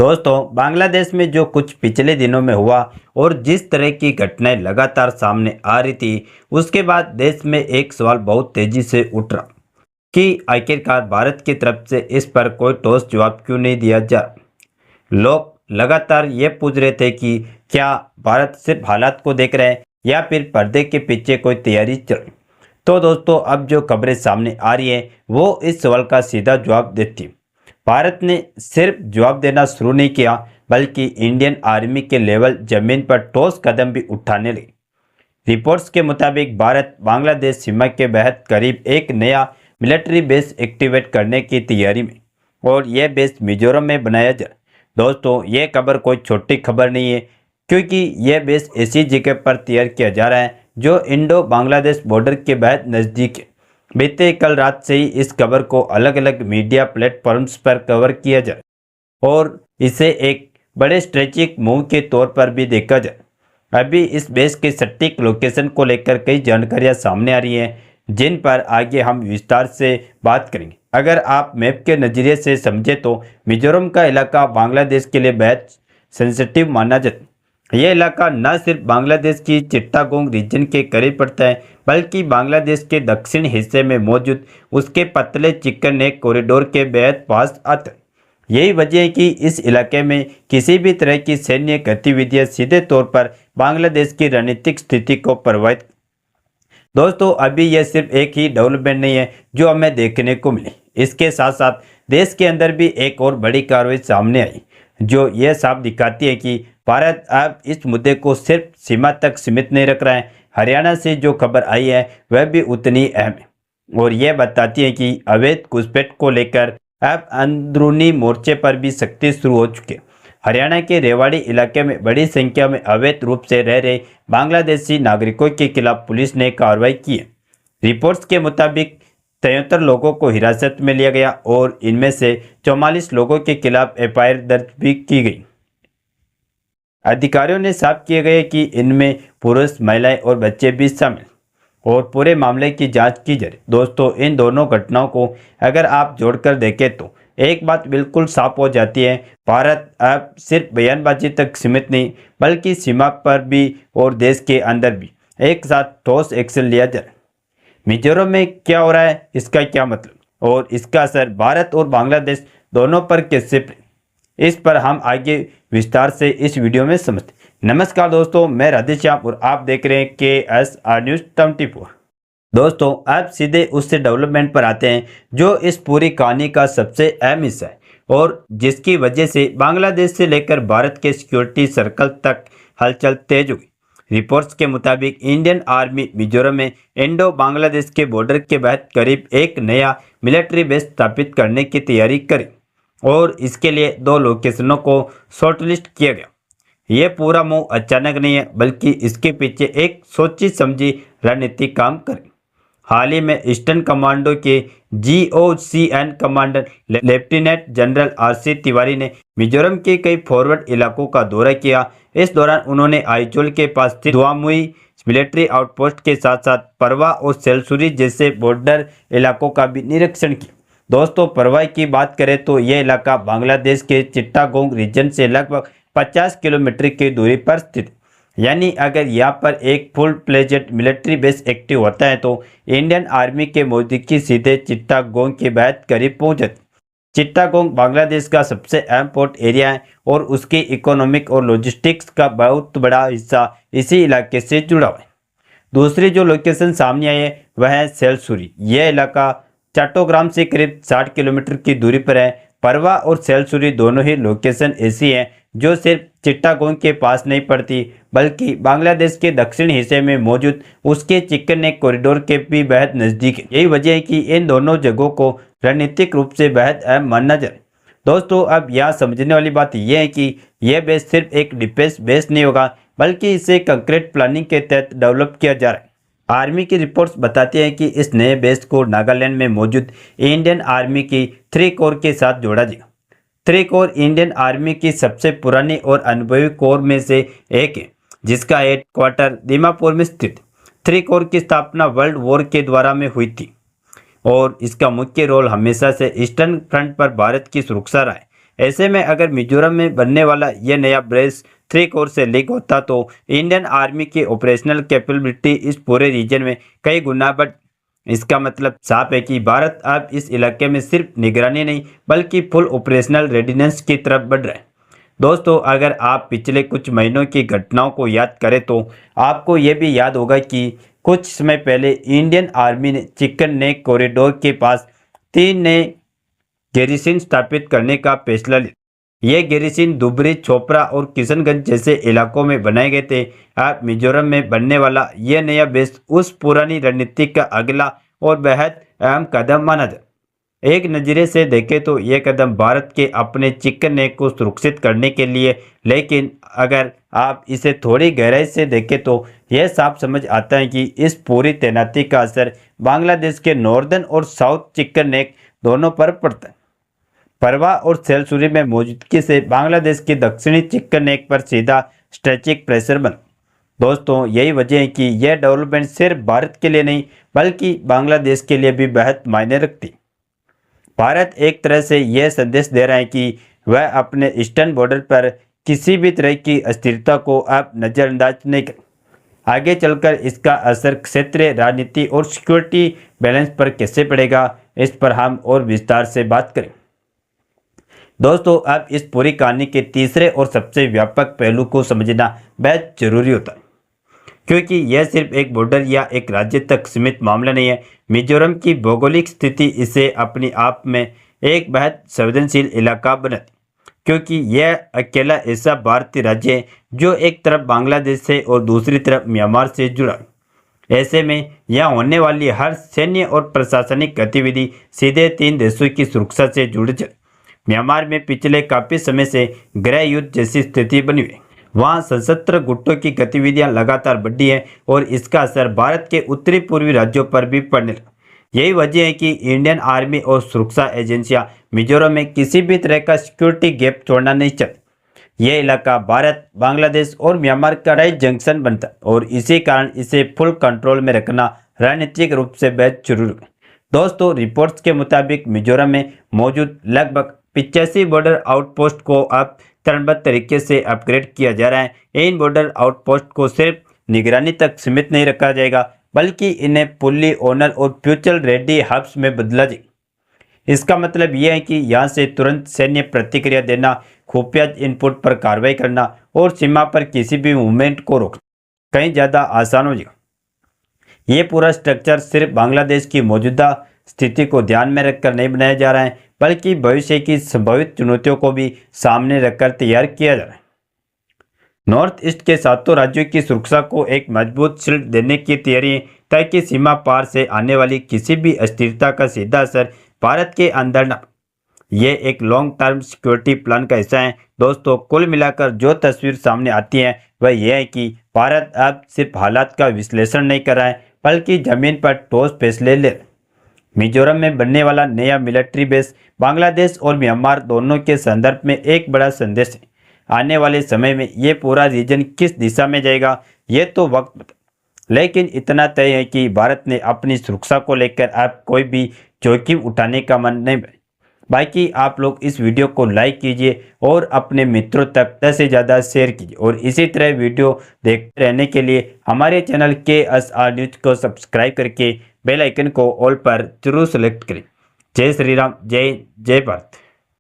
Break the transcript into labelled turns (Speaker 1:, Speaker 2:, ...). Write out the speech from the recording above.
Speaker 1: दोस्तों, बांग्लादेश में जो कुछ पिछले दिनों में हुआ और जिस तरह की घटनाएं लगातार सामने आ रही थी, उसके बाद देश में एक सवाल बहुत तेजी से उठ रहा कि आखिरकार भारत की तरफ से इस पर कोई ठोस जवाब क्यों नहीं दिया जा रहा। लोग लगातार ये पूछ रहे थे कि क्या भारत सिर्फ हालात को देख रहा है या फिर पर्दे के पीछे कोई तैयारी चल रही। तो दोस्तों, अब जो खबरें सामने आ रही है वो इस सवाल का सीधा जवाब देती है। भारत ने सिर्फ जवाब देना शुरू नहीं किया, बल्कि इंडियन आर्मी के लेवल जमीन पर ठोस कदम भी उठाने लगे। रिपोर्ट्स के मुताबिक भारत बांग्लादेश सीमा के बेहद करीब एक नया मिलिट्री बेस एक्टिवेट करने की तैयारी में, और यह बेस मिजोरम में बनाया जाए। दोस्तों, यह खबर कोई छोटी खबर नहीं है, क्योंकि यह बेस ऐसी जगह पर तैयार किया जा रहा है जो इंडो बांग्लादेश बॉर्डर के बेहद नज़दीक है। बीते कल रात से ही इस खबर को अलग अलग मीडिया प्लेटफॉर्म्स पर कवर किया जाए और इसे एक बड़े स्ट्रेटेजिक मूव के तौर पर भी देखा जाए। अभी इस बेस के सटीक लोकेशन को लेकर कई जानकारियां सामने आ रही हैं, जिन पर आगे हम विस्तार से बात करेंगे। अगर आप मैप के नज़रिए से समझे तो मिजोरम का इलाका बांग्लादेश के लिए बेहद सेंसिटिव माना जाता है। यह इलाका न सिर्फ बांग्लादेश की चिट्टागोंग रीजन के करीब पड़ता है, बल्कि बांग्लादेश के दक्षिण हिस्से में मौजूद उसके पतले चिकन नेक कॉरिडोर के बेहद पास आता है। यही वजह है कि इस इलाके में किसी भी तरह की सैन्य गतिविधियां सीधे तौर पर बांग्लादेश की रणनीतिक स्थिति को प्रभावित। दोस्तों, अभी यह सिर्फ एक ही डेवलपमेंट नहीं है जो हमें देखने को मिली। इसके साथ साथ देश के अंदर भी एक और बड़ी कार्रवाई सामने आई, जो यह साफ दिखाती है कि भारत अब इस मुद्दे को सिर्फ सीमा तक सीमित नहीं रख रहा है। हरियाणा से जो खबर आई है वह भी उतनी अहम है और यह बताती है कि अवैध घुसपैठ को लेकर अब अंदरूनी मोर्चे पर भी सख्ती शुरू हो चुकी है। हरियाणा के रेवाड़ी इलाके में बड़ी संख्या में अवैध रूप से रह रहे बांग्लादेशी नागरिकों के खिलाफ पुलिस ने कार्रवाई की है। रिपोर्ट्स के मुताबिक 73 लोगों को हिरासत में लिया गया और इनमें से 44 लोगों के खिलाफ एफआईआर दर्ज भी की गई। अधिकारियों ने साफ किए गए कि इनमें पुरुष, महिलाएं और बच्चे भी शामिल और पूरे मामले की जांच की जा रही। दोस्तों, इन दोनों घटनाओं को अगर आप जोड़कर देखें तो एक बात बिल्कुल साफ हो जाती है। भारत अब सिर्फ बयानबाजी तक सीमित नहीं, बल्कि सीमा पर भी और देश के अंदर भी एक साथ ठोस एक्शन लिया जा रहा है। मिजोरम में क्या हो रहा है, इसका क्या मतलब और इसका असर भारत और बांग्लादेश दोनों पर कैसे पड़े, इस पर हम आगे विस्तार से इस वीडियो में समझते। नमस्कार दोस्तों, मैं राधेश्याम और आप देख रहे हैं KSR News 24। दोस्तों, अब सीधे उससे डेवलपमेंट पर आते हैं जो इस पूरी कहानी का सबसे अहम हिस्सा है और जिसकी वजह से बांग्लादेश से लेकर भारत के सिक्योरिटी सर्कल तक हलचल तेज हो गई। रिपोर्ट्स के मुताबिक इंडियन आर्मी मिजोरम में इंडो बांग्लादेश के बॉर्डर के बाद करीब एक नया मिलिट्री बेस स्थापित करने की तैयारी करी और इसके लिए 2 लोकेशनों को शॉर्टलिस्ट किया गया। यह पूरा मूव अचानक नहीं है, बल्कि इसके पीछे एक सोची समझी रणनीति काम करे। हाल ही में ईस्टर्न कमांडो के GOCN commander lieutenant general RC Tiwari ने मिजोरम के कई फॉरवर्ड इलाकों का दौरा किया। इस दौरान उन्होंने आइजोल के पास स्थित दुआमुई मिलिट्री आउटपोस्ट के साथ साथ परवा और सेलसुरी जैसे बॉर्डर इलाकों का भी निरीक्षण किया। दोस्तों, परवा की बात करें तो यह इलाका बांग्लादेश के चिट्टागोंग रीजन से लगभग 50 किलोमीटर की दूरी पर स्थित है। यानी अगर यहाँ पर एक फुल प्लेजेड मिलिट्री बेस एक्टिव होता है तो इंडियन आर्मी के मौजूदगी सीधे चिट्टागोंग के बेहद करीब पहुँच जाती। चिट्टागोंग बांग्लादेश का सबसे अहम पोर्ट एरिया है और उसकी इकोनॉमिक और लॉजिस्टिक्स का बहुत बड़ा हिस्सा इसी इलाके से जुड़ा हुआ है। दूसरी जो लोकेशन सामने आई है वह है सेलसुरी। यह इलाका चट्टोग्राम से करीब 60 किलोमीटर की दूरी पर है। परवा और सेलसुरी दोनों ही लोकेशन ऐसी हैं जो सिर्फ चिट्टागोंग के पास नहीं पड़ती, बल्कि बांग्लादेश के दक्षिण हिस्से में मौजूद उसके चिकन नेक कॉरिडोर के भी बेहद नज़दीक है। यही वजह है कि इन दोनों जगहों को रणनीतिक रूप से बेहद अहम माना जाए। दोस्तों, अब यहाँ समझने वाली बात यह है कि यह बेस सिर्फ एक डिफेंस बेस नहीं होगा, बल्कि इसे कंक्रीट प्लानिंग के तहत डेवलप किया जा रहा है। आर्मी की रिपोर्ट्स बताती हैं कि इस नए बेस को नागालैंड में मौजूद इंडियन आर्मी की 3 कोर के साथ जोड़ा जाएगा। 3 कोर इंडियन आर्मी की सबसे पुरानी और अनुभवी कोर में से एक है, जिसका हेडक्वार्टर दीमापुर में स्थित है। 3 कोर की स्थापना वर्ल्ड वॉर के द्वारा में हुई थी और इसका मुख्य रोल हमेशा से ईस्टर्न फ्रंट पर भारत की सुरक्षा रहा है। ऐसे में अगर मिजोरम में बनने वाला यह नया ब्रेस 3 कोर से लीक होता तो इंडियन आर्मी की ऑपरेशनल कैपेबिलिटी इस पूरे रीजन में कई गुना बढ़। इसका मतलब साफ है कि भारत अब इस इलाके में सिर्फ निगरानी नहीं बल्कि फुल ऑपरेशनल रेडिनेस की तरफ बढ़ रहा है। दोस्तों, अगर आप पिछले कुछ महीनों की घटनाओं को याद करें तो आपको ये भी याद होगा कि कुछ समय पहले इंडियन आर्मी ने चिकन नेक कॉरिडोर के पास 3 नए गैरिसन स्थापित करने का फैसला लिया। ये गैरिसन धुबरी, चोपड़ा और किशनगंज जैसे इलाकों में बनाए गए थे। अब मिजोरम में बनने वाला यह नया बेस उस पुरानी रणनीति का अगला और बेहद अहम कदम माना जाए। एक नज़रिए से देखें तो यह कदम भारत के अपने चिकन नेक को सुरक्षित करने के लिए, लेकिन अगर आप इसे थोड़ी गहराई से देखें तो यह साफ समझ आता है कि इस पूरी तैनाती का असर बांग्लादेश के नॉर्दर्न और साउथ चिकन नेक दोनों पर पड़ता है। परवा और सेलसुरी में मौजूदगी से बांग्लादेश के दक्षिणी चिकन नेक पर सीधा स्ट्रेचिक प्रेशर बना। दोस्तों, यही वजह है कि यह डेवलपमेंट सिर्फ भारत के लिए नहीं बल्कि बांग्लादेश के लिए भी बेहद मायने रखती। भारत एक तरह से यह संदेश दे रहा है कि वह अपने ईस्टर्न बॉर्डर पर किसी भी तरह की अस्थिरता को अब नज़रअंदाज नहीं कर। आगे चलकर इसका असर क्षेत्रीय राजनीति और सिक्योरिटी बैलेंस पर कैसे पड़ेगा, इस पर हम और विस्तार से बात करें। दोस्तों, अब इस पूरी कहानी के तीसरे और सबसे व्यापक पहलू को समझना बेहद जरूरी होता है, क्योंकि यह सिर्फ एक बॉर्डर या एक राज्य तक सीमित मामला नहीं है। मिजोरम की भौगोलिक स्थिति इसे अपने आप में एक बेहद संवेदनशील इलाका बनाती, क्योंकि यह अकेला ऐसा भारतीय राज्य है जो एक तरफ बांग्लादेश से और दूसरी तरफ म्यांमार से जुड़ा है। ऐसे में यहाँ होने वाली हर सैन्य और प्रशासनिक गतिविधि सीधे 3 देशों की सुरक्षा से जुड़ी है। म्यांमार में पिछले काफी समय से गृह युद्ध जैसी स्थिति बनी हुई है। वहाँ सशस्त्र गुटों की गतिविधियां लगातार बढ़ी है और इसका असर भारत के उत्तरी पूर्वी राज्यों पर भी पड़ने लगा। यही वजह है कि इंडियन आर्मी और सुरक्षा एजेंसियां मिजोरम में किसी भी तरह का सिक्योरिटी गैप छोड़ना नहीं चाहती। यह इलाका भारत, बांग्लादेश और म्यांमार का राइट जंक्शन बनता है और इसी कारण इसे फुल कंट्रोल में रखना रणनीतिक रूप से बेहद जरूरी है। दोस्तों, रिपोर्ट्स के मुताबिक मिजोरम में मौजूद लगभग 85 बॉर्डर आउटपोस्ट को अब चरणबद्ध तरीके से अपग्रेड किया जा रहा है। इन बॉर्डर आउटपोस्ट को सिर्फ निगरानी तक सीमित नहीं रखा जाएगा बल्कि इन्हें फुल्ली ओनर और फ्यूचर रेडी हब्स में बदला जाएगा। इसका मतलब यह है कि यहाँ से तुरंत सैन्य प्रतिक्रिया देना, खुफिया इनपुट पर कार्रवाई करना और सीमा पर किसी भी मूवमेंट को रोकना कहीं ज़्यादा आसान हो जाएगा। ये पूरा स्ट्रक्चर सिर्फ बांग्लादेश की मौजूदा स्थिति को ध्यान में रखकर नहीं बनाया जा रहा है बल्कि भविष्य की संभावित चुनौतियों को भी सामने रखकर तैयार किया जा रहा है। नॉर्थ ईस्ट के 7 राज्यों की सुरक्षा को एक मजबूत शील्ड देने की तैयारी है ताकि सीमा पार से आने वाली किसी भी अस्थिरता का सीधा असर भारत के अंदर न। ये एक लॉन्ग टर्म सिक्योरिटी प्लान का हिस्सा है। दोस्तों, कुल मिलाकर जो तस्वीर सामने आती है वह यह है कि भारत अब सिर्फ हालात का विश्लेषण नहीं कर रहा है बल्कि जमीन पर ठोस फैसले ले रहा है। मिजोरम में बनने वाला नया मिलिट्री बेस बांग्लादेश और म्यांमार दोनों के संदर्भ में एक बड़ा संदेश है। आने वाले समय में ये पूरा रीजन किस दिशा में जाएगा ये तो वक्त बता, लेकिन इतना तय है कि भारत ने अपनी सुरक्षा को लेकर अब कोई भी जोखिम उठाने का मन नहीं बना। बाकी आप लोग इस वीडियो को लाइक कीजिए और अपने मित्रों तक ज़्यादा से ज़्यादा शेयर कीजिए और इसी तरह वीडियो देखते रहने के लिए हमारे चैनल KSR न्यूज़ को सब्सक्राइब करके बेल आइकन को ऑल पर जरूर सेलेक्ट करें। जय श्री राम, जय जय भारत।